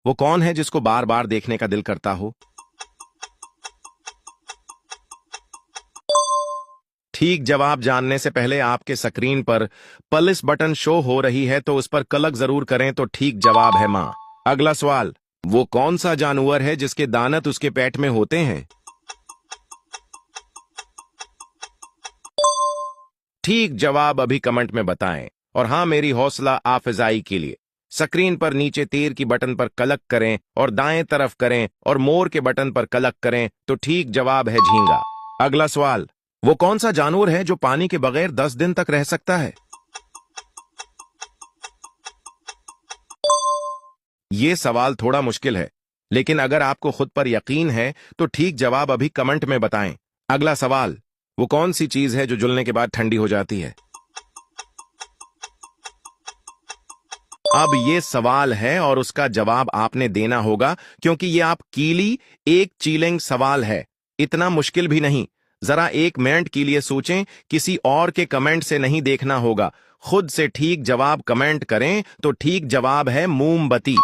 वो कौन है जिसको बार बार देखने का दिल करता हो? ठीक जवाब जानने से पहले आपके स्क्रीन पर पुलिस बटन शो हो रही है तो उस पर क्लिक जरूर करें तो ठीक जवाब है मां। अगला सवाल, वो कौन सा जानवर है जिसके दांत उसके पेट में होते हैं? ठीक जवाब अभी कमेंट में बताएं। और हाँ, मेरी हौसला आफजाई के लिए स्क्रीन पर नीचे तीर की बटन पर क्लिक करें और दाएं तरफ करें और मोर के बटन पर क्लिक करें तो ठीक जवाब है झींगा। अगला सवाल, वो कौन सा जानवर है जो पानी के बगैर 10 दिन तक रह सकता है? ये सवाल थोड़ा मुश्किल है, लेकिन अगर आपको खुद पर यकीन है तो ठीक जवाब अभी कमेंट में बताएं। अगला सवाल, वो कौन सी चीज है जो जलने के बाद ठंडी हो जाती है? अब ये सवाल है और उसका जवाब आपने देना होगा क्योंकि ये आप कीली एक चीलेंग सवाल है। इतना मुश्किल भी नहीं। जरा 1 मिनट के लिए सोचें, किसी और के कमेंट से नहीं देखना होगा, खुद से ठीक जवाब कमेंट करें तो ठीक जवाब है मोमबत्ती।